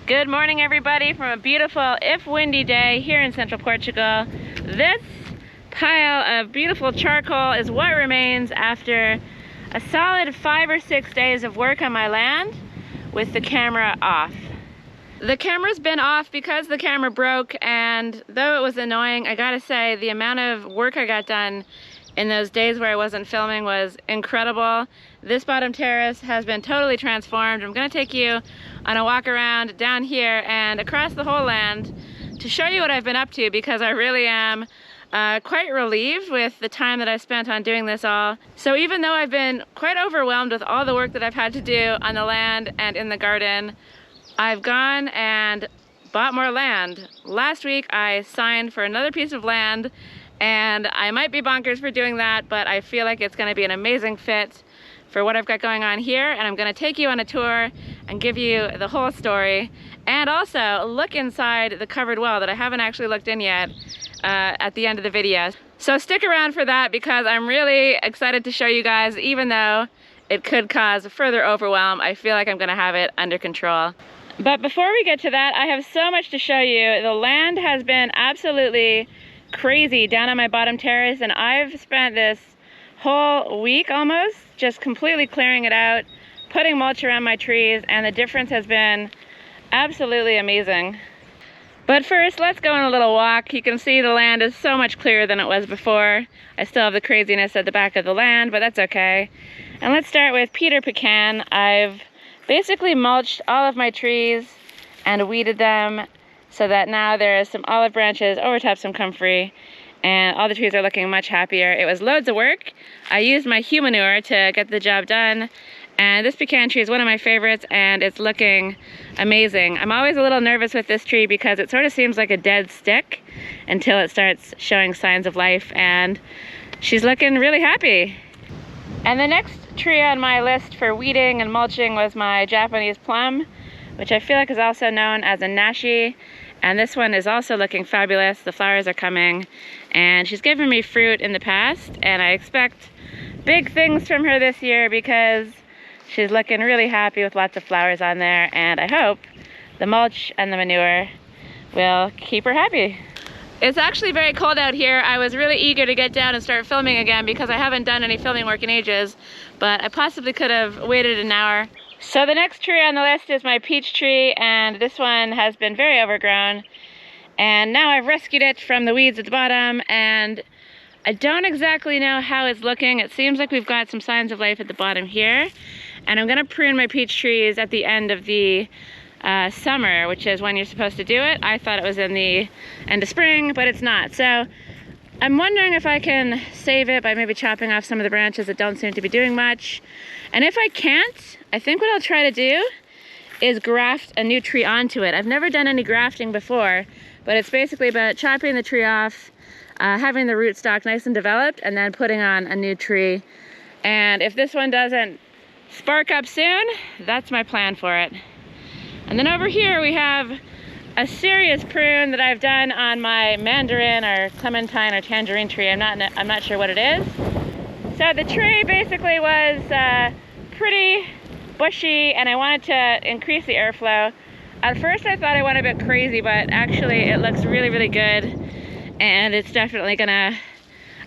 Good morning, everybody, from a beautiful, if windy day here in Central Portugal. This pile of beautiful charcoal is what remains after a solid 5 or 6 days of work on my land with the camera off. The camera's been off because the camera broke, and though it was annoying, I gotta say the amount of work I got done in those days where I wasn't filming was incredible. This bottom terrace has been totally transformed. I'm gonna take you on a walk around down here and across the whole land to show you what I've been up to, because I really am quite relieved with the time that I spent on doing this all. So even though I've been quite overwhelmed with all the work that I've had to do on the land and in the garden, I've gone and bought more land. Last week I signed for another piece of land, and I might be bonkers for doing that, but I feel like it's gonna be an amazing fit for what I've got going on here, and I'm gonna take you on a tour and give you the whole story, and also look inside the covered well that I haven't actually looked in yet at the end of the video. So stick around for that, because I'm really excited to show you guys. Even though it could cause further overwhelm, I feel like I'm gonna have it under control. But before we get to that, I have so much to show you. The land has been absolutely crazy down on my bottom terrace, and I've spent this whole week almost just completely clearing it out, putting mulch around my trees, and the difference has been absolutely amazing. But first, let's go on a little walk. You can see the land is so much clearer than it was before. I still have the craziness at the back of the land, but that's okay. And let's start with Peter Pecan. I've basically mulched all of my trees and weeded them so that now there is some olive branches over top some comfrey, and all the trees are looking much happier. It was loads of work. I used my humanure to get the job done, and this pecan tree is one of my favorites, and it's looking amazing. I'm always a little nervous with this tree because it sort of seems like a dead stick until it starts showing signs of life, and she's looking really happy. And the next tree on my list for weeding and mulching was my Japanese plum, which I feel like is also known as a nashi. And this one is also looking fabulous. The flowers are coming, and she's given me fruit in the past, and I expect big things from her this year because she's looking really happy with lots of flowers on there, and I hope the mulch and the manure will keep her happy. It's actually very cold out here. I was really eager to get down and start filming again because I haven't done any filming work in ages, but I possibly could have waited an hour. So the next tree on the list is my peach tree, and this one has been very overgrown. And now I've rescued it from the weeds at the bottom, and I don't exactly know how it's looking. It seems like we've got some signs of life at the bottom here. And I'm gonna prune my peach trees at the end of the summer, which is when you're supposed to do it. I thought it was in the end of spring, but it's not. So I'm wondering if I can save it by maybe chopping off some of the branches that don't seem to be doing much. And if I can't, I think what I'll try to do is graft a new tree onto it. I've never done any grafting before, but it's basically about chopping the tree off, having the rootstock nice and developed, and then putting on a new tree. And if this one doesn't spark up soon, that's my plan for it. And then over here we have a serious prune that I've done on my mandarin or clementine or tangerine tree. I'm not sure what it is. So the tree basically was pretty bushy, and I wanted to increase the airflow. At first I thought I went a bit crazy, but actually it looks really, really good, and it's definitely gonna,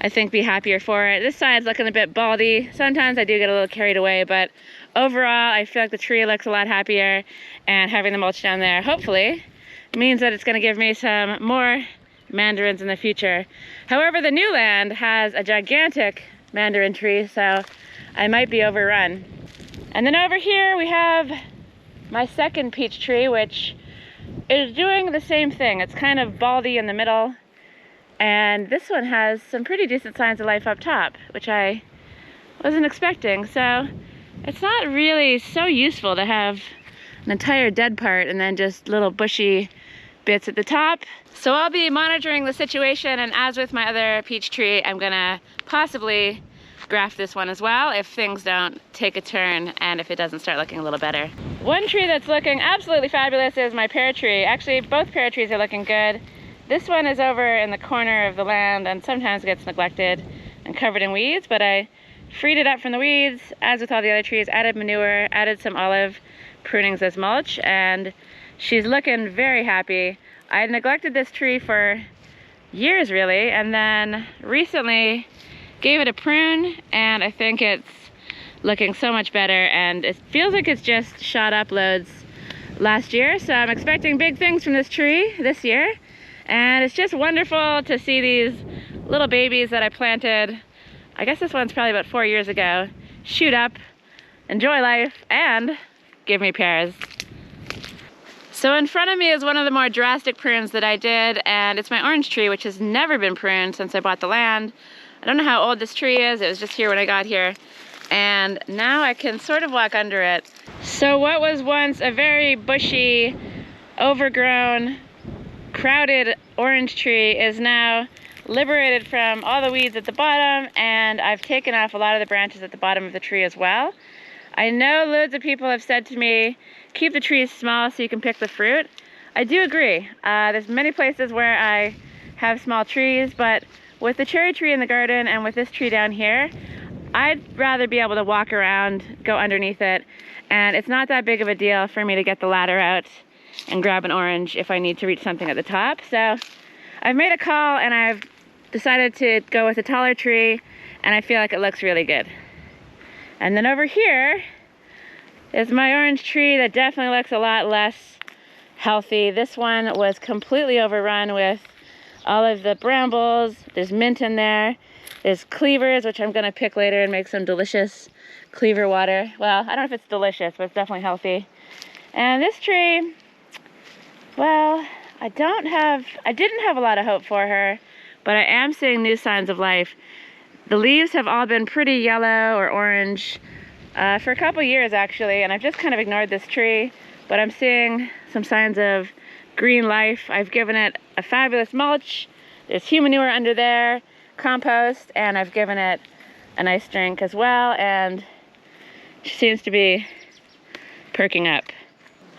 I think, be happier for it. This side's looking a bit baldy. Sometimes I do get a little carried away, but overall I feel like the tree looks a lot happier, and having the mulch down there hopefully means that it's gonna give me some more mandarins in the future. However, the new land has a gigantic mandarin tree, so I might be overrun. And then over here we have my second peach tree, which is doing the same thing. It's kind of baldy in the middle, and this one has some pretty decent signs of life up top, which I wasn't expecting. So it's not really so useful to have an entire dead part and then just little bushy bits at the top. So I'll be monitoring the situation, and as with my other peach tree, I'm gonna possibly graft this one as well if things don't take a turn and if it doesn't start looking a little better. One tree that's looking absolutely fabulous is my pear tree. Actually, both pear trees are looking good. This one is over in the corner of the land and sometimes gets neglected and covered in weeds, but I freed it up from the weeds, as with all the other trees, added manure, added some olive prunings as mulch, and she's looking very happy. I had neglected this tree for years really, and then recently gave it a prune, and I think it's looking so much better, and it feels like it's just shot up loads last year. So I'm expecting big things from this tree this year, and it's just wonderful to see these little babies that I planted, I guess this one's probably about 4 years ago, shoot up, enjoy life, and give me pears. So in front of me is one of the more drastic prunes that I did, and it's my orange tree, which has never been pruned since I bought the land. I don't know how old this tree is, it was just here when I got here, and now I can sort of walk under it. So what was once a very bushy, overgrown, crowded orange tree is now liberated from all the weeds at the bottom, and I've taken off a lot of the branches at the bottom of the tree as well. I know loads of people have said to me, keep the trees small so you can pick the fruit. I do agree. There's many places where I have small trees, but with the cherry tree in the garden and with this tree down here, I'd rather be able to walk around, go underneath it, and it's not that big of a deal for me to get the ladder out and grab an orange if I need to reach something at the top. So I've made a call, and I've decided to go with a taller tree, and I feel like it looks really good. And then over here is my orange tree that definitely looks a lot less healthy. This one was completely overrun with all of the brambles. There's mint in there. There's cleavers, which I'm gonna pick later and make some delicious cleaver water. Well, I don't know if it's delicious, but it's definitely healthy. And this tree, well, I didn't have a lot of hope for her, but I am seeing new signs of life. The leaves have all been pretty yellow or orange for a couple years actually, and I've just kind of ignored this tree, but I'm seeing some signs of green life. I've given it a fabulous mulch. There's human manure under there, compost, and I've given it a nice drink as well, and she seems to be perking up.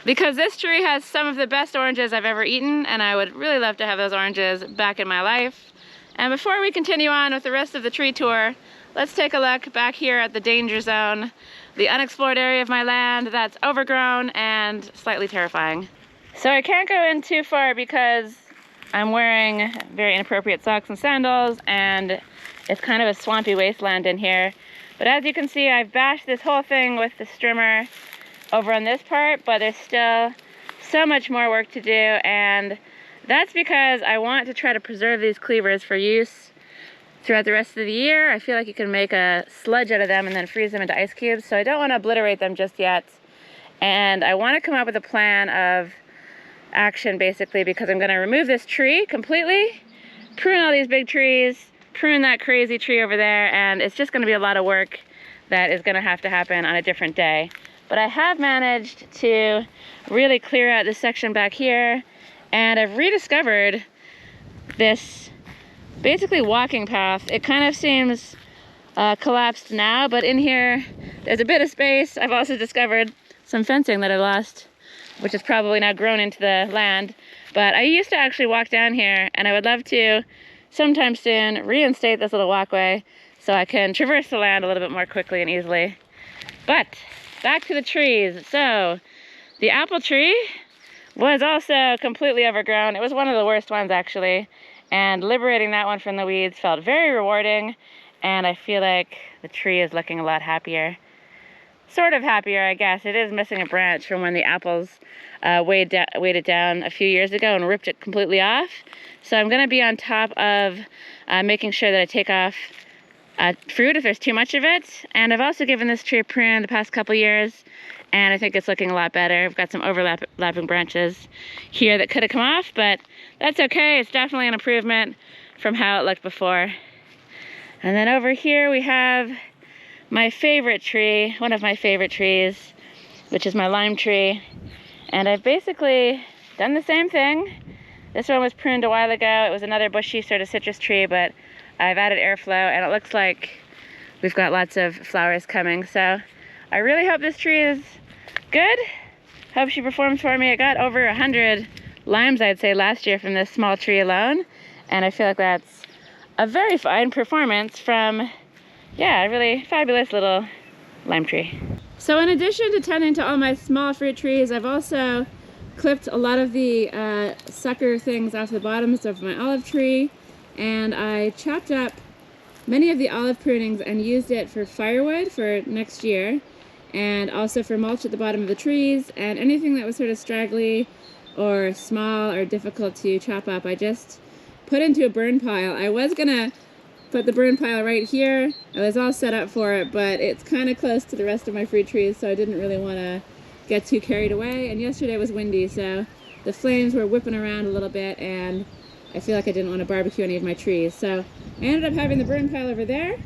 Because this tree has some of the best oranges I've ever eaten, and I would really love to have those oranges back in my life. And before we continue on with the rest of the tree tour, let's take a look back here at the danger zone, the unexplored area of my land that's overgrown and slightly terrifying. So I can't go in too far because I'm wearing very inappropriate socks and sandals, and it's kind of a swampy wasteland in here. But as you can see, I've bashed this whole thing with the strimmer over on this part, but there's still so much more work to do, and that's because I want to try to preserve these cleavers for use throughout the rest of the year. I feel like you can make a sludge out of them and then freeze them into ice cubes, so I don't want to obliterate them just yet. And I want to come up with a plan of action basically, because I'm going to remove this tree completely, prune all these big trees, prune that crazy tree over there, and it's just going to be a lot of work that is going to have to happen on a different day. But I have managed to really clear out this section back here, and I've rediscovered this basically walking path. It kind of seems collapsed now, but in here there's a bit of space. I've also discovered some fencing that I lost, which is probably now grown into the land. But I used to actually walk down here, and I would love to sometime soon reinstate this little walkway so I can traverse the land a little bit more quickly and easily. But back to the trees. So the apple tree was also completely overgrown. It was one of the worst ones actually, and liberating that one from the weeds felt very rewarding, and I feel like the tree is looking a lot happier. Sort of happier, I guess. It is missing a branch from when the apples weighed it down a few years ago and ripped it completely off. So I'm going to be on top of making sure that I take off fruit if there's too much of it. And I've also given this tree a prune the past couple years, and I think it's looking a lot better. I've got some overlapping branches here that could have come off, but that's okay. It's definitely an improvement from how it looked before. And then over here we have my favorite tree, one of my favorite trees, which is my lime tree. And I've basically done the same thing. This one was pruned a while ago. It was another bushy sort of citrus tree, but I've added airflow, and it looks like we've got lots of flowers coming. So I really hope this tree is good. Hope she performs for me. I got over 100 limes, I'd say, last year from this small tree alone, and I feel like that's a very fine performance from, yeah, a really fabulous little lime tree. So in addition to tending to all my small fruit trees, I've also clipped a lot of the sucker things off the bottoms of my olive tree, and I chopped up many of the olive prunings and used it for firewood for next year, and also for mulch at the bottom of the trees, and anything that was sort of straggly or small or difficult to chop up, I just put into a burn pile. I was gonna put the burn pile right here. I was all set up for it, but it's kind of close to the rest of my fruit trees, so I didn't really want to get too carried away. And yesterday was windy, so the flames were whipping around a little bit, and I feel like I didn't want to barbecue any of my trees. So I ended up having the burn pile over there,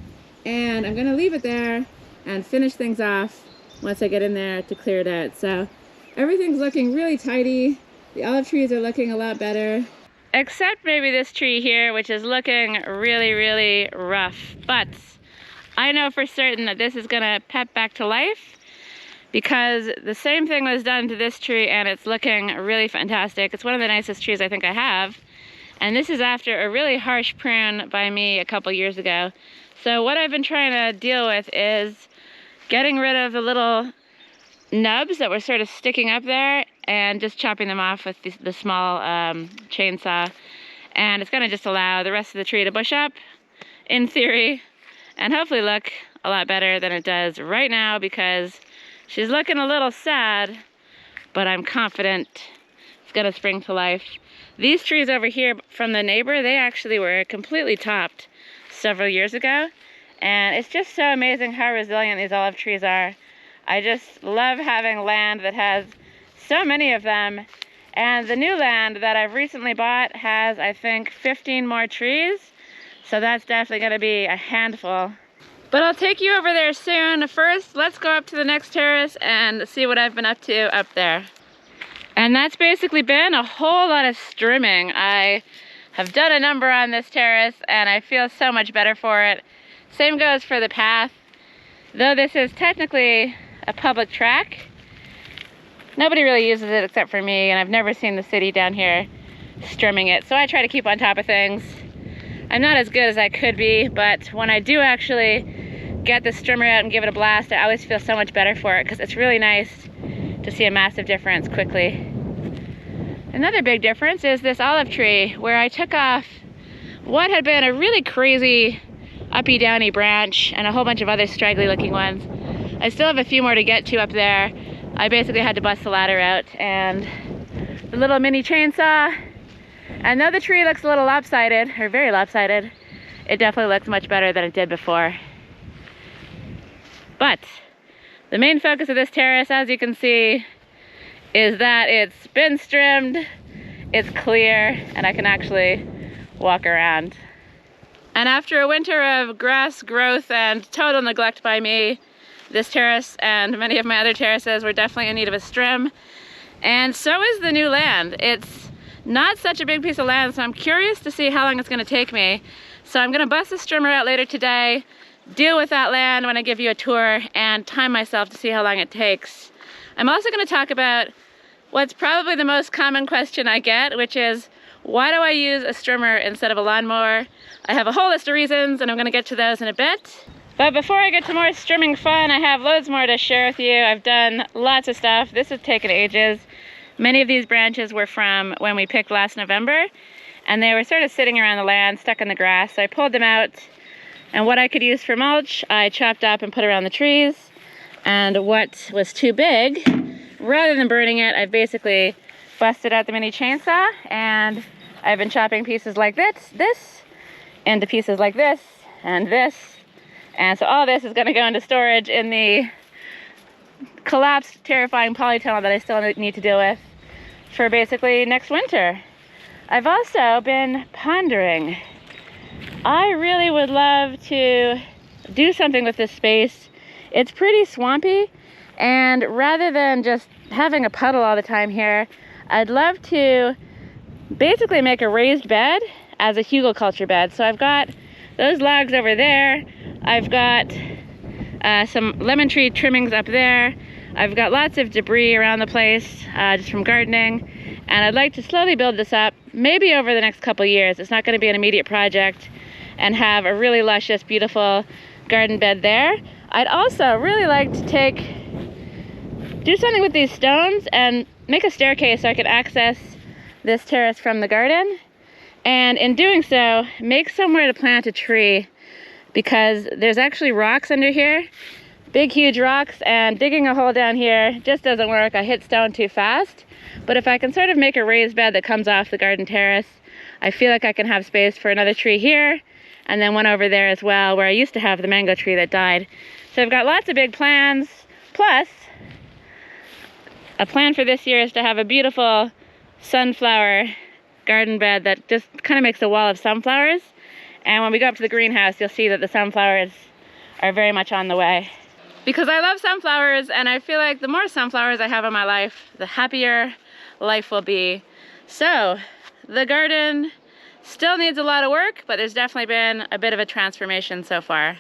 and I'm gonna leave it there and finish things off once I get in there to clear it out. So everything's looking really tidy. The olive trees are looking a lot better. Except maybe this tree here, which is looking really, really rough. But I know for certain that this is gonna pep back to life, because the same thing was done to this tree and it's looking really fantastic. It's one of the nicest trees I think I have. And this is after a really harsh prune by me a couple years ago. So what I've been trying to deal with is getting rid of the little nubs that were sort of sticking up there and just chopping them off with the small chainsaw. And it's gonna just allow the rest of the tree to bush up, in theory, and hopefully look a lot better than it does right now, because she's looking a little sad, but I'm confident it's gonna spring to life. These trees over here from the neighbor, they actually were completely topped several years ago. And it's just so amazing how resilient these olive trees are. I just love having land that has so many of them. And the new land that I've recently bought has, I think, 15 more trees. So that's definitely gonna be a handful. But I'll take you over there soon. First, let's go up to the next terrace and see what I've been up to up there. And that's basically been a whole lot of strimming. I have done a number on this terrace and I feel so much better for it. Same goes for the path. Though this is technically a public track, nobody really uses it except for me, and I've never seen the city down here strimming it. So I try to keep on top of things. I'm not as good as I could be, but when I do actually get the strimmer out and give it a blast, I always feel so much better for it, because it's really nice to see a massive difference quickly. Another big difference is this olive tree, where I took off what had been a really crazy uppy downy branch and a whole bunch of other straggly looking ones. I still have a few more to get to up there. I basically had to bust the ladder out and the little mini chainsaw. And though the tree looks a little lopsided, or very lopsided, it definitely looks much better than it did before. But the main focus of this terrace, as you can see, is that it's been trimmed, it's clear, and I can actually walk around. And after a winter of grass growth and total neglect by me, this terrace and many of my other terraces were definitely in need of a strim. And so is the new land. It's not such a big piece of land, so I'm curious to see how long it's gonna take me. So I'm gonna bust the strimmer out later today, deal with that land when I give you a tour, and time myself to see how long it takes. I'm also gonna talk about what's probably the most common question I get, which is, why do I use a strimmer instead of a lawnmower? I have a whole list of reasons, and I'm gonna get to those in a bit. But before I get to more strimming fun, I have loads more to share with you. I've done lots of stuff. This has taken ages. Many of these branches were from when we picked last November, and they were sort of sitting around the land, stuck in the grass. So I pulled them out, and what I could use for mulch, I chopped up and put around the trees. And what was too big, rather than burning it, I basically busted out the mini chainsaw, and I've been chopping pieces like this, into pieces like this, and this. And so all this is gonna go into storage in the collapsed, terrifying polytunnel that I still need to deal with for basically next winter. I've also been pondering, I really would love to do something with this space. It's pretty swampy, and rather than just having a puddle all the time here, I'd love to basically make a raised bed as a hugelkultur bed. So I've got those logs over there. I've got some lemon tree trimmings up there. I've got lots of debris around the place just from gardening. And I'd like to slowly build this up, maybe over the next couple years. It's not gonna be an immediate project, and have a really luscious, beautiful garden bed there. I'd also really like to do something with these stones and make a staircase so I could access this terrace from the garden. And in doing so, make somewhere to plant a tree, because there's actually rocks under here, big huge rocks, and digging a hole down here just doesn't work. I hit stone too fast. But if I can sort of make a raised bed that comes off the garden terrace, I feel like I can have space for another tree here, and then one over there as well, where I used to have the mango tree that died. So I've got lots of big plans. Plus, a plan for this year is to have a beautiful sunflower garden bed that just kind of makes a wall of sunflowers. And when we go up to the greenhouse, you'll see that the sunflowers are very much on the way. Because I love sunflowers, and I feel like the more sunflowers I have in my life, the happier life will be. So, the garden still needs a lot of work, but there's definitely been a bit of a transformation so far.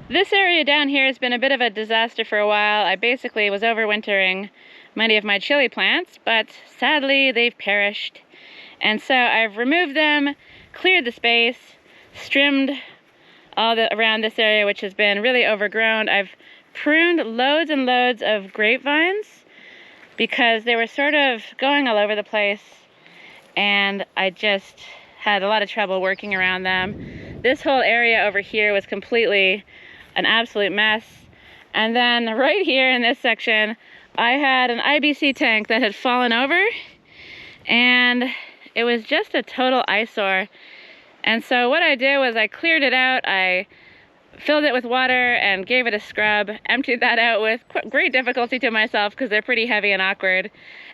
This area down here has been a bit of a disaster for a while. I basically was overwintering many of my chili plants, but sadly they've perished. And so I've removed them, cleared the space, trimmed around this area, which has been really overgrown. I've pruned loads and loads of grapevines because they were sort of going all over the place, and I just had a lot of trouble working around them. This whole area over here was completely an absolute mess. And then right here in this section, I had an IBC tank that had fallen over, and it was just a total eyesore. And so what I did was I cleared it out, I filled it with water and gave it a scrub, emptied that out with great difficulty to myself because they're pretty heavy and awkward.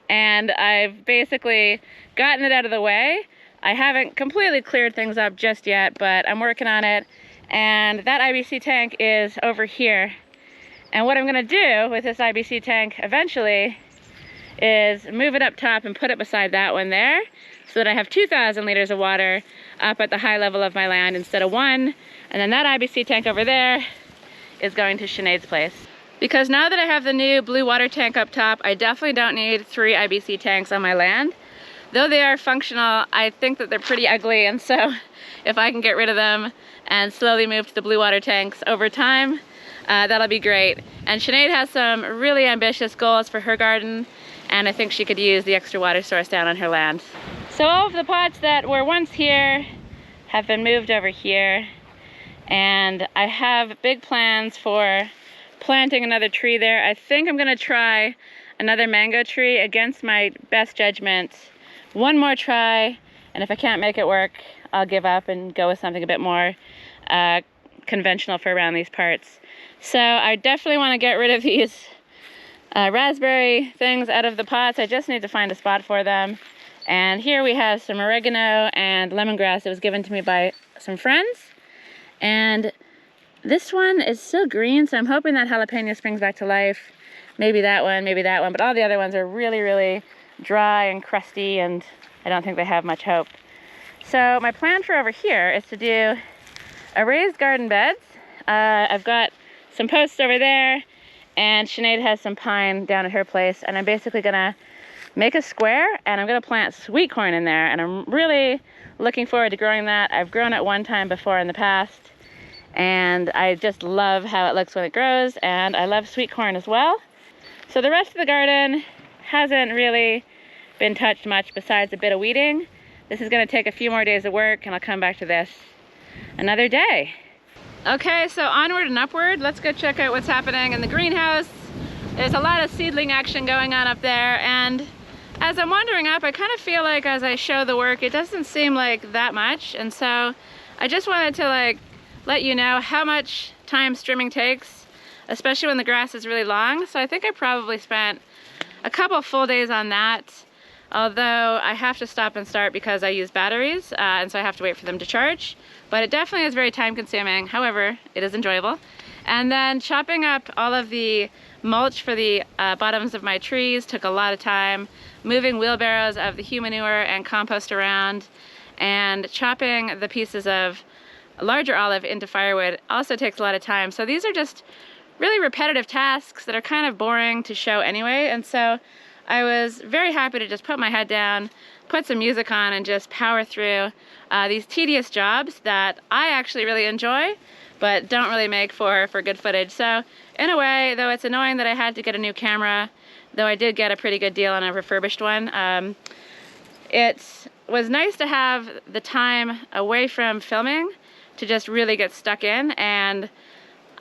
And I've basically gotten it out of the way. I haven't completely cleared things up just yet, but I'm working on it. And that IBC tank is over here. And what I'm gonna do with this IBC tank eventually is move it up top and put it beside that one there, so that I have 2,000 liters of water up at the high level of my land instead of 1. And then that IBC tank over there is going to Sinead's place. Because now that I have the new blue water tank up top, I definitely don't need 3 IBC tanks on my land. Though they are functional, I think that they're pretty ugly, and so if I can get rid of them and slowly move to the blue water tanks over time, that'll be great. And Sinead has some really ambitious goals for her garden, and I think she could use the extra water source down on her land. So all of the pots that were once here have been moved over here, and I have big plans for planting another tree there. I think I'm gonna try another mango tree against my best judgment. One more try, and if I can't make it work, I'll give up and go with something a bit more conventional for around these parts. So I definitely want to get rid of these raspberry things out of the pots. I just need to find a spot for them. And here we have some oregano and lemongrass that was given to me by some friends. And this one is still green, so I'm hoping that jalapeno springs back to life. Maybe that one, but all the other ones are really, really dry and crusty, and I don't think they have much hope. So my plan for over here is to do a raised garden beds. I've got some posts over there, and Sinead has some pine down at her place, and I'm basically gonna make a square, and I'm gonna plant sweet corn in there, and I'm really looking forward to growing that. I've grown it one time before in the past, and I just love how it looks when it grows, and I love sweet corn as well. So the rest of the garden hasn't really been touched much besides a bit of weeding. This is gonna take a few more days of work, and I'll come back to this another day. Okay, so onward and upward. Let's go check out what's happening in the greenhouse. There's a lot of seedling action going on up there, and as I'm wandering up, I kind of feel like as I show the work, it doesn't seem like that much, and so I just wanted to let you know how much time strimming takes, especially when the grass is really long. So I think I probably spent a couple full days on that, although I have to stop and start because I use batteries, and so I have to wait for them to charge. But it definitely is very time consuming. However, it is enjoyable. And then chopping up all of the mulch for the bottoms of my trees took a lot of time. Moving wheelbarrows of the human manure and compost around, and chopping the pieces of larger olive into firewood also takes a lot of time. So these are just really repetitive tasks that are kind of boring to show anyway, and so I was very happy to just put my head down, put some music on, and just power through these tedious jobs that I actually really enjoy, but don't really make for good footage. So in a way, though it's annoying that I had to get a new camera, though I did get a pretty good deal on a refurbished one, it was nice to have the time away from filming to just really get stuck in, and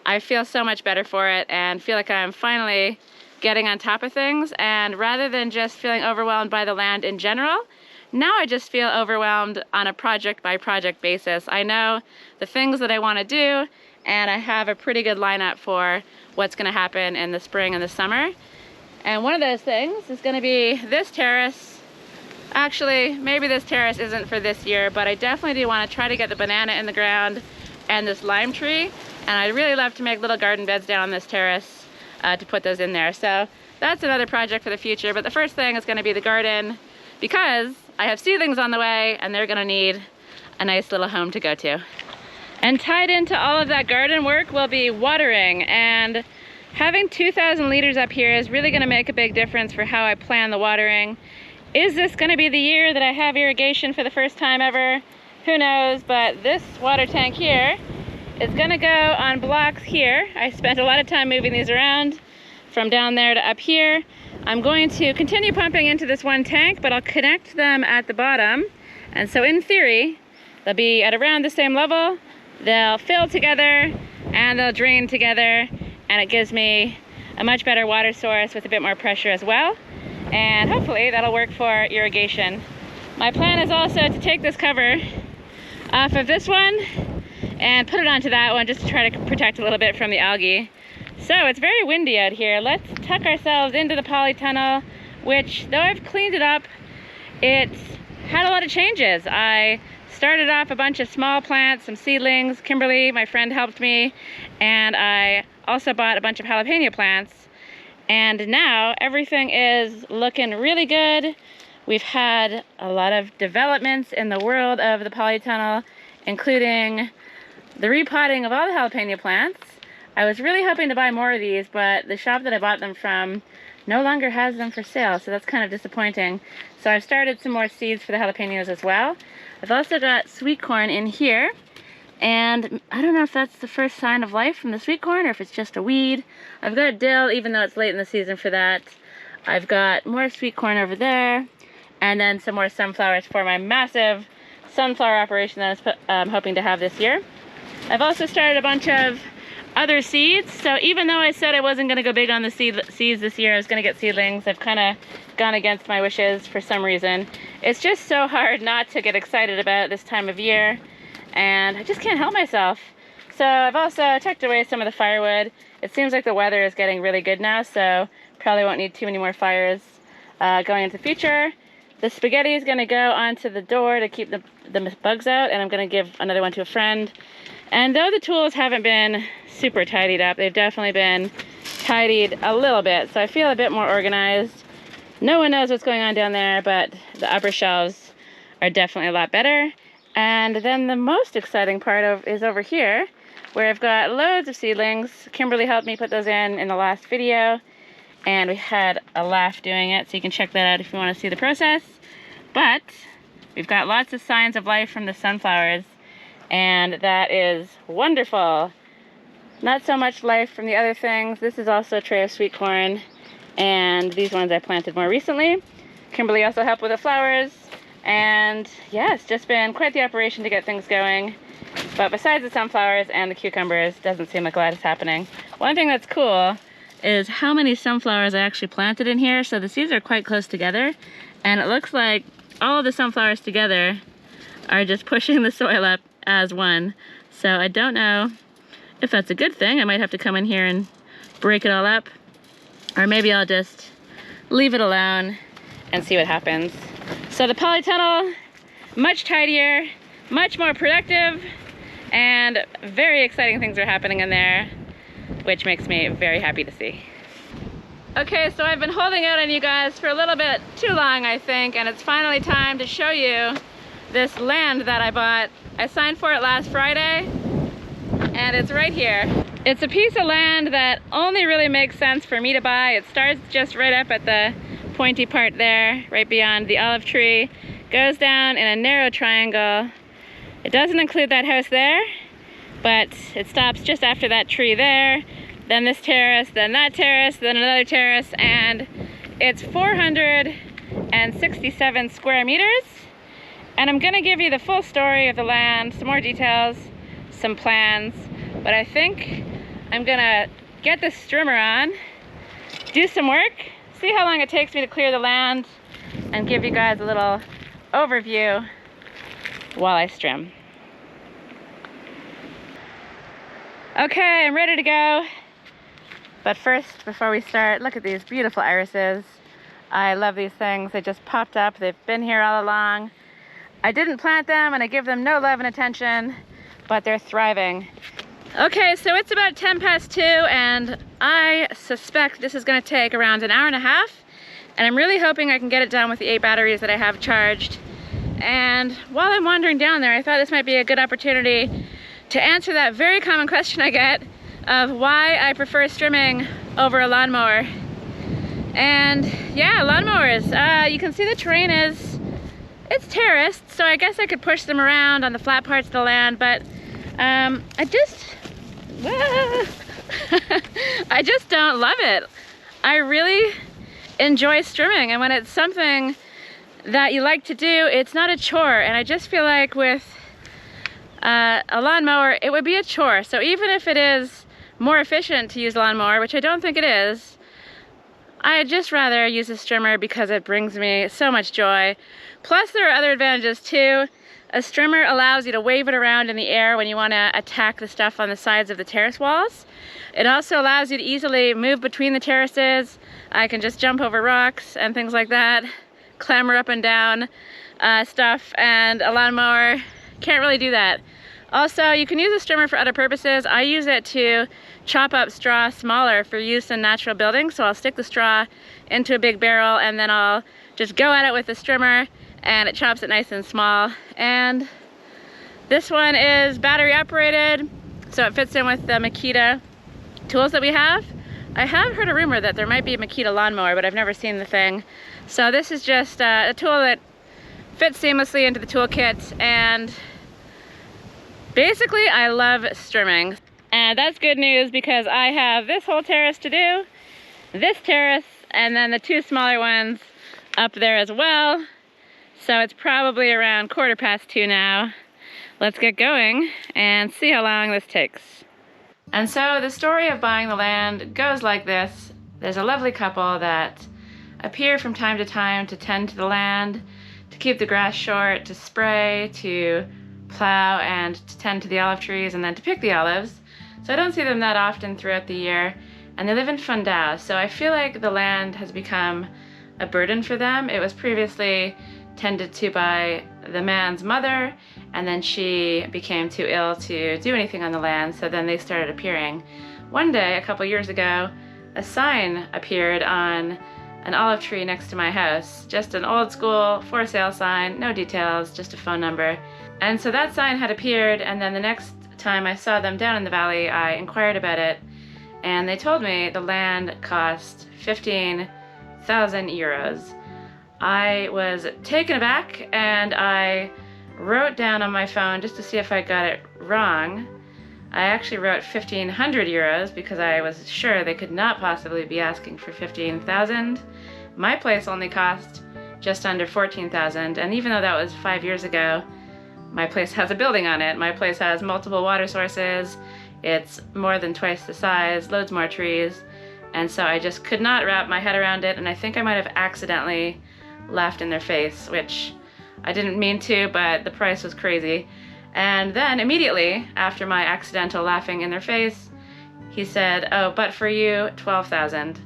I feel so much better for it and feel like I'm finally getting on top of things. And rather than just feeling overwhelmed by the land in general, now I just feel overwhelmed on a project by project basis. I know the things that I want to do, and I have a pretty good lineup for what's going to happen in the spring and the summer. And one of those things is going to be this terrace. Actually, maybe this terrace isn't for this year, but I definitely do want to try to get the banana in the ground and this lime tree. And I'd really love to make little garden beds down on this terrace to put those in there. So that's another project for the future. But the first thing is going to be the garden, because I have seedlings on the way and they're going to need a nice little home to go to. And tied into all of that garden work will be watering. And having 2,000 liters up here is really going to make a big difference for how I plan the watering. Is this going to be the year that I have irrigation for the first time ever? Who knows, but this water tank here is going to go on blocks here. I spent a lot of time moving these around from down there to up here. I'm going to continue pumping into this one tank, but I'll connect them at the bottom. And so in theory, they'll be at around the same level. They'll fill together and they'll drain together, and it gives me a much better water source with a bit more pressure as well. And hopefully that'll work for irrigation. My plan is also to take this cover off of this one and put it onto that one just to try to protect a little bit from the algae. So it's very windy out here. Let's tuck ourselves into the polytunnel, which, though I've cleaned it up, it had a lot of changes. I started off a bunch of small plants, some seedlings. Kimberly, my friend, helped me, and I also bought a bunch of jalapeno plants. And now everything is looking really good. We've had a lot of developments in the world of the polytunnel, including the repotting of all the jalapeno plants. I was really hoping to buy more of these, but the shop that I bought them from no longer has them for sale, so that's kind of disappointing. So I've started some more seeds for the jalapenos as well. I've also got sweet corn in here, and I don't know if that's the first sign of life from the sweet corn or if it's just a weed. I've got dill, even though it's late in the season for that. I've got more sweet corn over there, and then some more sunflowers for my massive sunflower operation that I'm hoping to have this year. I've also started a bunch of other seeds, so even though I said I wasn't going to go big on the seeds this year, I was going to get seedlings, I've kind of gone against my wishes for some reason. It's just so hard not to get excited about this time of year, and I just can't help myself. So I've also tucked away some of the firewood. It seems like the weather is getting really good now, so probably won't need too many more fires going into the future. The spaghetti is going to go onto the door to keep the bugs out, and I'm going to give another one to a friend. And though the tools haven't been super tidied up, they've definitely been tidied a little bit, so I feel a bit more organized. No one knows what's going on down there, but the upper shelves are definitely a lot better. And then the most exciting part is over here, where I've got loads of seedlings. Kimberly helped me put those in the last video, and we had a laugh doing it, so you can check that out if you want to see the process. But we've got lots of signs of life from the sunflowers, and that is wonderful. Not so much life from the other things. This is also a tray of sweet corn, and these ones I planted more recently. Kimberly also helped with the flowers, and yeah, it's just been quite the operation to get things going. But besides the sunflowers and the cucumbers, doesn't seem like a lot is happening. One thing that's cool is how many sunflowers I actually planted in here. So the seeds are quite close together, and it looks like all of the sunflowers together are just pushing the soil up as one. So I don't know if that's a good thing. I might have to come in here and break it all up, or maybe I'll just leave it alone and see what happens. So the polytunnel, much tidier, much more productive, and very exciting things are happening in there, which makes me very happy to see. Okay, so I've been holding out on you guys for a little bit too long, I think, and it's finally time to show you this land that I bought. I signed for it last Friday, and it's right here. It's a piece of land that only really makes sense for me to buy. It starts just right up at the pointy part there, right beyond the olive tree, goes down in a narrow triangle. It doesn't include that house there, but it stops just after that tree there, then this terrace, then that terrace, then another terrace, and it's 467 square meters. And I'm gonna give you the full story of the land, some more details, some plans, but I think I'm gonna get the strimmer on, do some work, see how long it takes me to clear the land, and give you guys a little overview while I strim. Okay, I'm ready to go. But first, before we start, look at these beautiful irises. I love these things. They just popped up. They've been here all along. I didn't plant them and I give them no love and attention, but they're thriving. Okay, so it's about 10 past 2 and I suspect this is gonna take around an hour and a half, and I'm really hoping I can get it done with the 8 batteries that I have charged. And while I'm wandering down there, I thought this might be a good opportunity to answer that very common question I get of why I prefer strimming over a lawnmower. And yeah, lawnmowers, you can see the terrain it's terraced, so I guess I could push them around on the flat parts of the land, but I just don't love it. I really enjoy strimming, and when it's something that you like to do, it's not a chore. And I just feel like with a lawnmower, it would be a chore. So even if it is more efficient to use a lawnmower, which I don't think it is, I'd just rather use a strimmer because it brings me so much joy. Plus there are other advantages too. A strimmer allows you to wave it around in the air when you want to attack the stuff on the sides of the terrace walls. It also allows you to easily move between the terraces. I can just jump over rocks and things like that, clamber up and down stuff, and a lawnmower can't really do that. Also, you can use a strimmer for other purposes. I use it to chop up straw smaller for use in natural buildings. So I'll stick the straw into a big barrel and then I'll just go at it with the strimmer and it chops it nice and small. And this one is battery operated, so it fits in with the Makita tools that we have. I have heard a rumor that there might be a Makita lawnmower, but I've never seen the thing. So this is just a tool that fits seamlessly into the toolkit, and basically I love strimming. And that's good news because I have this whole terrace to do, this terrace, and then the 2 smaller ones up there as well. So it's probably around 2:15 now. Let's get going and see how long this takes. And so the story of buying the land goes like this. There's a lovely couple that appear from time to time to tend to the land, to keep the grass short, to spray, to plow, and to tend to the olive trees, and then to pick the olives. So I don't see them that often throughout the year, and they live in Fundao, so I feel like the land has become a burden for them. It was previously tended to by the man's mother, and then she became too ill to do anything on the land, so then they started appearing. One day, a couple years ago, a sign appeared on an olive tree next to my house. Just an old school for sale sign, no details, just a phone number. And so that sign had appeared, and then the next time I saw them down in the valley, I inquired about it, and they told me the land cost 15,000 euros. I was taken aback, and I wrote down on my phone just to see if I got it wrong. I actually wrote 1,500 euros because I was sure they could not possibly be asking for 15,000. My place only cost just under 14,000, and even though that was 5 years ago, my place has a building on it. My place has multiple water sources. It's more than twice the size, loads more trees, and so I just could not wrap my head around it, and I think I might have accidentally laughed in their face, which I didn't mean to, but the price was crazy. And then immediately after my accidental laughing in their face, he said, "Oh, but for you, 12,000.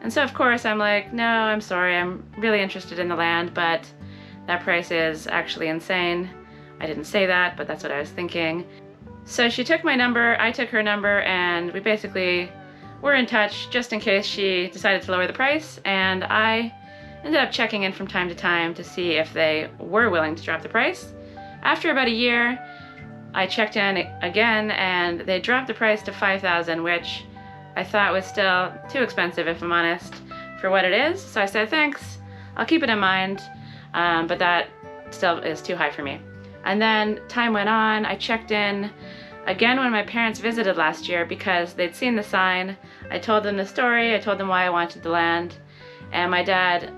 And so of course I'm like, no, I'm sorry, I'm really interested in the land, but that price is actually insane. I didn't say that, but that's what I was thinking. So she took my number, I took her number, and we basically were in touch just in case she decided to lower the price, and I ended up checking in from time to time to see if they were willing to drop the price. After about a year, I checked in again, and they dropped the price to 5,000, which I thought was still too expensive, if I'm honest, for what it is. So I said, thanks, I'll keep it in mind, but that still is too high for me. And then time went on, I checked in again when my parents visited last year because they'd seen the sign. I told them the story, I told them why I wanted the land, and my dad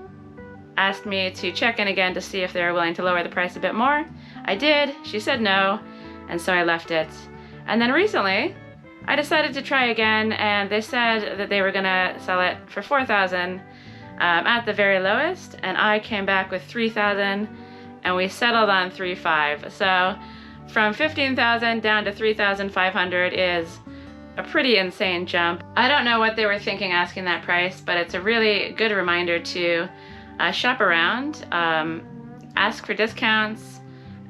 asked me to check in again to see if they were willing to lower the price a bit more. I did. She said no, and so I left it. And then recently, I decided to try again, and they said that they were gonna sell it for $4,000 at the very lowest, and I came back with $3,000, and we settled on $3,500. So from $15,000 down to $3,500 is a pretty insane jump. I don't know what they were thinking asking that price, but it's a really good reminder to shop around, ask for discounts,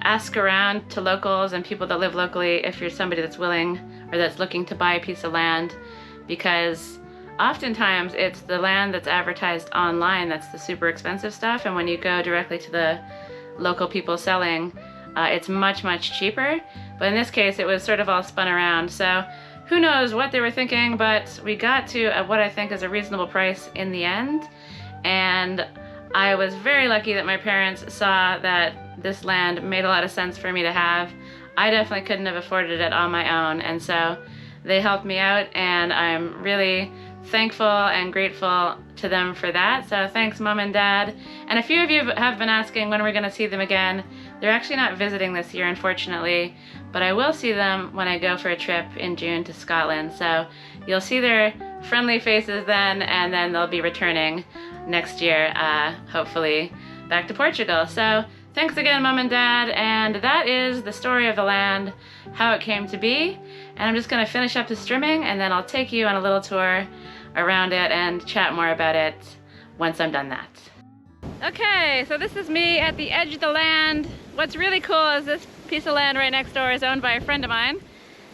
ask around to locals and people that live locally if you're somebody that's willing or that's looking to buy a piece of land, because oftentimes it's the land that's advertised online that's the super expensive stuff, and when you go directly to the local people selling, it's much, much cheaper. But in this case, it was sort of all spun around. So who knows what they were thinking, but we got to what I think is a reasonable price in the end. And I was very lucky that my parents saw that this land made a lot of sense for me to have. I definitely couldn't have afforded it on my own, and so they helped me out, and I'm really thankful and grateful to them for that. So thanks, Mom and Dad. And a few of you have been asking when we're going to see them again. They're actually not visiting this year, unfortunately, but I will see them when I go for a trip in June to Scotland. So you'll see their friendly faces then, and then they'll be returning next year, hopefully back to Portugal. So thanks again, Mom and Dad, and that is the story of the land, how it came to be. And I'm just going to finish up the strimming, and then I'll take you on a little tour around it and chat more about it once I'm done that. Okay, so this is me at the edge of the land. What's really cool is this piece of land right next door is owned by a friend of mine.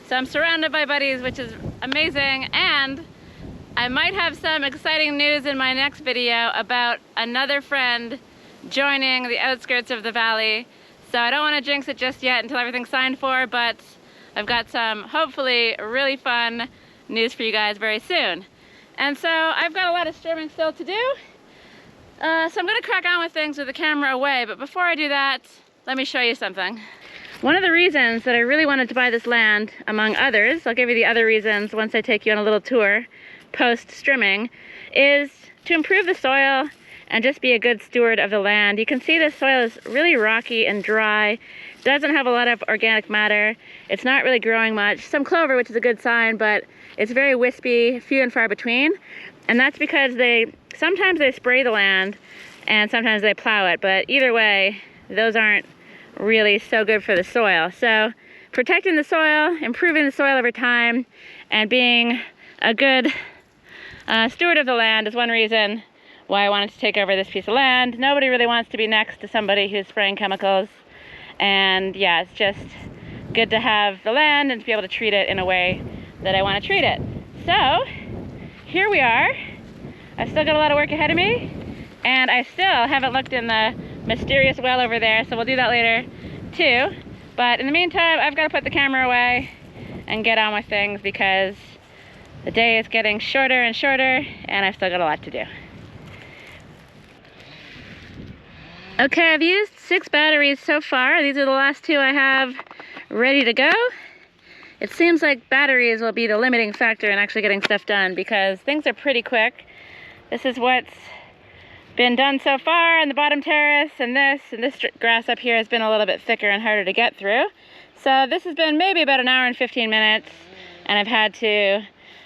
So I'm surrounded by buddies, which is amazing, and I might have some exciting news in my next video about another friend joining the outskirts of the valley. So I don't want to jinx it just yet until everything's signed for, but I've got some hopefully really fun news for you guys very soon. And so I've got a lot of strimming still to do. So I'm going to crack on with things with the camera away, but before I do that, let me show you something. One of the reasons that I really wanted to buy this land, among others, I'll give you the other reasons once I take you on a little tour post-strimming, is to improve the soil and just be a good steward of the land. You can see this soil is really rocky and dry, doesn't have a lot of organic matter, it's not really growing much. Some clover, which is a good sign, but it's very wispy, few and far between, and that's because sometimes they spray the land and sometimes they plow it, but either way, those aren't really so good for the soil. So protecting the soil, improving the soil over time, and being a good steward of the land is one reason why I wanted to take over this piece of land. Nobody really wants to be next to somebody who's spraying chemicals, and yeah, it's just good to have the land and to be able to treat it in a way that I want to treat it. So here we are. I've still got a lot of work ahead of me, and I still haven't looked in the mysterious well over there, so we'll do that later too. But in the meantime, I've got to put the camera away and get on with things because the day is getting shorter and shorter, and I've still got a lot to do. Okay, I've used 6 batteries so far. These are the last 2 I have ready to go. It seems like batteries will be the limiting factor in actually getting stuff done because things are pretty quick. This is what's been done so far on the bottom terrace, and this grass up here has been a little bit thicker and harder to get through. So this has been maybe about an hour and 15 minutes, and I've had to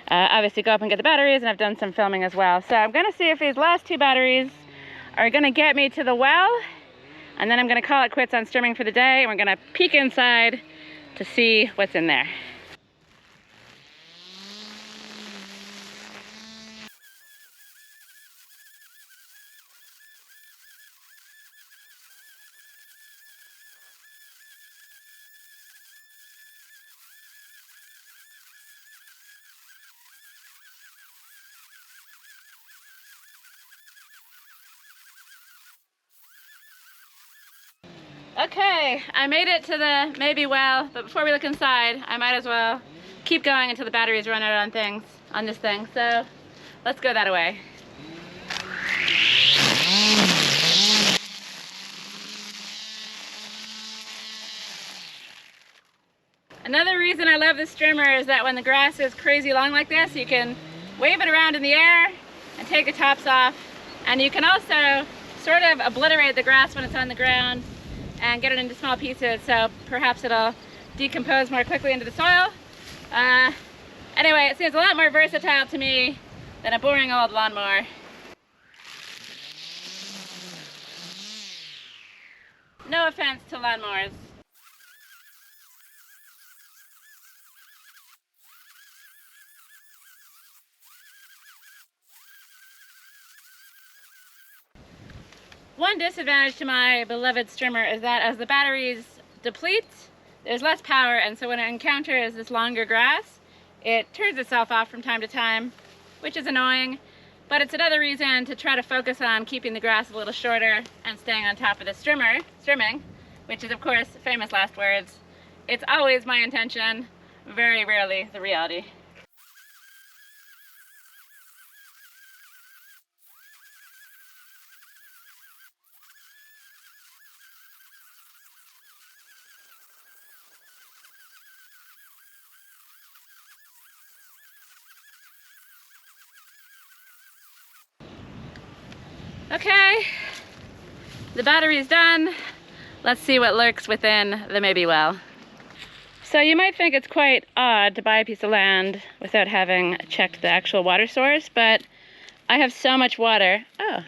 obviously go up and get the batteries, and I've done some filming as well. So I'm gonna see if these last 2 batteries are gonna get me to the well, and then I'm gonna call it quits on strimming for the day, and we're gonna peek inside to see what's in there. Okay, I made it to the maybe well, but before we look inside, I might as well keep going until the batteries run out on this thing. So let's go that way. Another reason I love this strimmer is that when the grass is crazy long like this, you can wave it around in the air and take the tops off. And you can also sort of obliterate the grass when it's on the ground and get it into small pieces, so perhaps it'll decompose more quickly into the soil. Anyway, it seems a lot more versatile to me than a boring old lawnmower. No offense to lawnmowers. One disadvantage to my beloved strimmer is that as the batteries deplete, there's less power, and so when it encounters this longer grass, it turns itself off from time to time, which is annoying, but it's another reason to try to focus on keeping the grass a little shorter and staying on top of the strimming, which is of course famous last words. It's always my intention, very rarely the reality. Okay, the battery's done. Let's see what lurks within the maybe well. So you might think it's quite odd to buy a piece of land without having checked the actual water source, but I have so much water. Oh,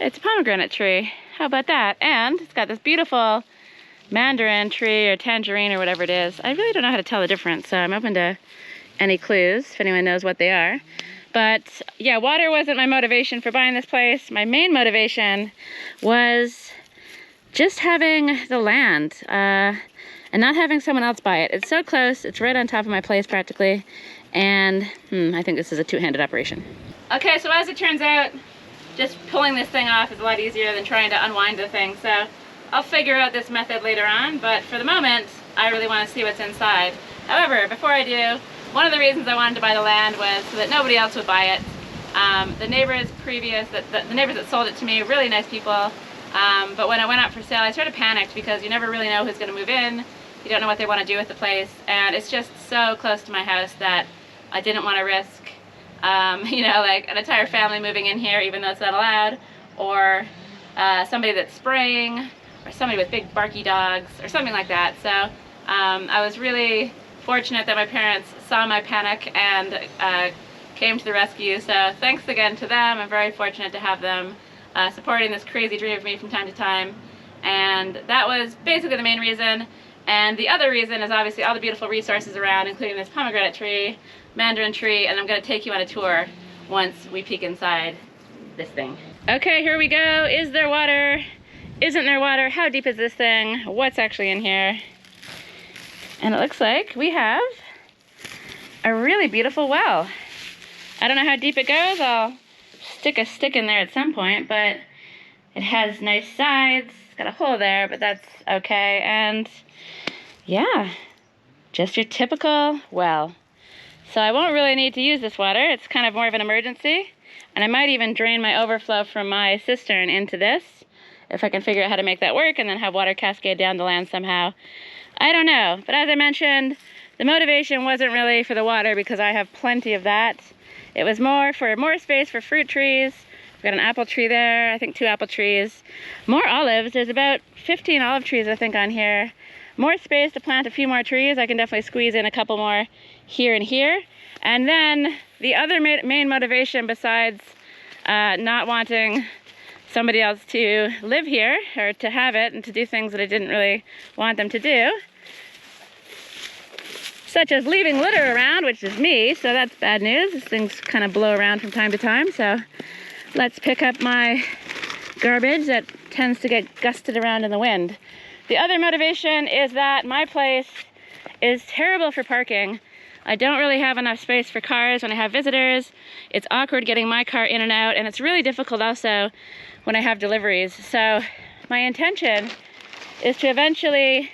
it's a pomegranate tree. How about that? And it's got this beautiful mandarin tree or tangerine or whatever it is. I really don't know how to tell the difference, so I'm open to any clues if anyone knows what they are. But yeah, water wasn't my motivation for buying this place. My main motivation was just having the land and not having someone else buy it. It's so close, it's right on top of my place practically, and I think this is a two-handed operation. Okay, so as it turns out, just pulling this thing off is a lot easier than trying to unwind the thing, so I'll figure out this method later on, but for the moment, I really want to see what's inside. However, before I do, one of the reasons I wanted to buy the land was so that nobody else would buy it. The neighbors the neighbors that sold it to me, really nice people, but when it went up for sale, I sort of panicked because you never really know who's going to move in. You don't know what they want to do with the place, and it's just so close to my house that I didn't want to risk, you know, like an entire family moving in here, even though it's not allowed, or somebody that's spraying, or somebody with big barky dogs, or something like that. So I was really fortunate that my parents saw my panic and came to the rescue, so thanks again to them. I'm very fortunate to have them supporting this crazy dream of me from time to time, and that was basically the main reason. And the other reason is obviously all the beautiful resources around, including this pomegranate tree, mandarin tree, and I'm going to take you on a tour once we peek inside this thing. Okay, here we go. Is there water? Isn't there water? How deep is this thing? What's actually in here? And it looks like we have a really beautiful well. I don't know how deep it goes. I'll stick a stick in there at some point, but it has nice sides. It's got a hole there, but that's okay. And yeah, just your typical well. So I won't really need to use this water. It's kind of more of an emergency. And I might even drain my overflow from my cistern into this, if I can figure out how to make that work and then have water cascade down the land somehow. I don't know, but as I mentioned, the motivation wasn't really for the water because I have plenty of that. It was more for more space for fruit trees. We've got an apple tree there, I think 2 apple trees. More olives, there's about 15 olive trees I think on here. More space to plant a few more trees. I can definitely squeeze in a couple more here and here. And then the other main motivation besides not wanting somebody else to live here or to have it and to do things that I didn't really want them to do, such as leaving litter around, which is me, so that's bad news. These things kind of blow around from time to time, so let's pick up my garbage that tends to get gusted around in the wind. The other motivation is that my place is terrible for parking. I don't really have enough space for cars when I have visitors. It's awkward getting my car in and out, and it's really difficult also when I have deliveries. So my intention is to eventually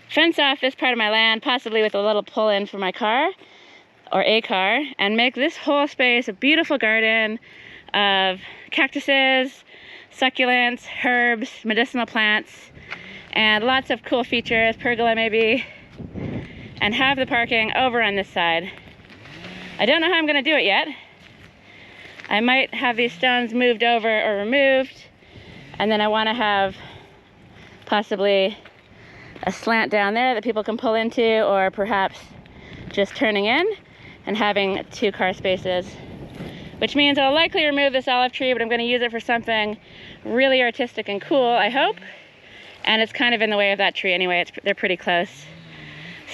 fence off this part of my land, possibly with a little pull-in for my car, or a car, and make this whole space a beautiful garden of cactuses, succulents, herbs, medicinal plants, and lots of cool features, pergola maybe, and have the parking over on this side. I don't know how I'm gonna do it yet. I might have these stones moved over or removed, and then I wanna have possibly a slant down there that people can pull into, or perhaps just turning in and having 2 car spaces, which means I'll likely remove this olive tree, but I'm gonna use it for something really artistic and cool, I hope. And it's kind of in the way of that tree anyway, they're pretty close.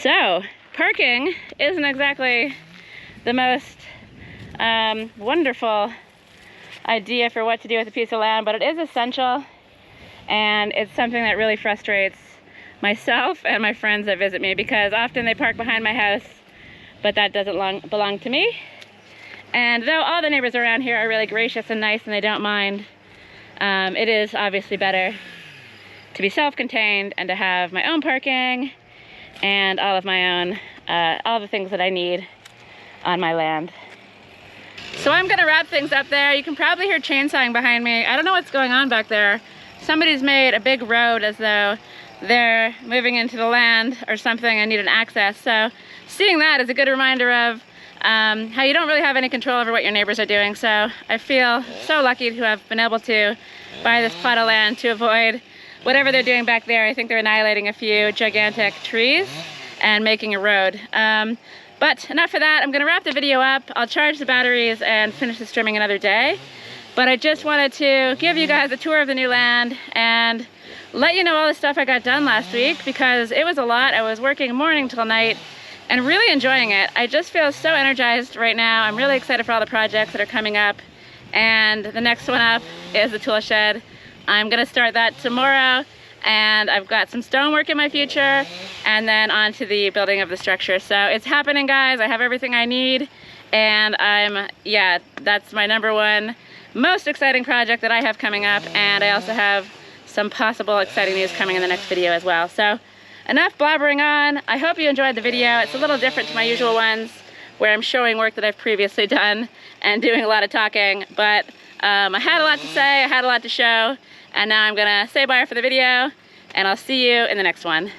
So, parking isn't exactly the most wonderful idea for what to do with a piece of land, but it is essential, and it's something that really frustrates myself and my friends that visit me, because often they park behind my house, but that doesn't belong to me. And though all the neighbors around here are really gracious and nice and they don't mind, it is obviously better to be self-contained and to have my own parking and all of my own, all the things that I need on my land. So I'm gonna wrap things up there. You can probably hear chainsawing behind me. I don't know what's going on back there. Somebody's made a big road as though they're moving into the land or something and need an access. So seeing that is a good reminder of how you don't really have any control over what your neighbors are doing. So I feel so lucky to have been able to buy this plot of land to avoid whatever they're doing back there. I think they're annihilating a few gigantic trees and making a road. But enough for that. I'm gonna wrap the video up. I'll charge the batteries and finish the strimming another day. But I just wanted to give you guys a tour of the new land and let you know all the stuff I got done last week, because it was a lot. I was working morning till night and really enjoying it. I just feel so energized right now. I'm really excited for all the projects that are coming up. And the next one up is the tool shed. I'm gonna start that tomorrow, and I've got some stonework in my future, and then on to the building of the structure. So it's happening, guys. I have everything I need, and that's my #1 most exciting project that I have coming up, and I also have some possible exciting news coming in the next video as well. So enough blabbering on. I hope you enjoyed the video. It's a little different to my usual ones where I'm showing work that I've previously done and doing a lot of talking, but I had a lot to say, I had a lot to show, and now I'm gonna say bye for the video, and I'll see you in the next one.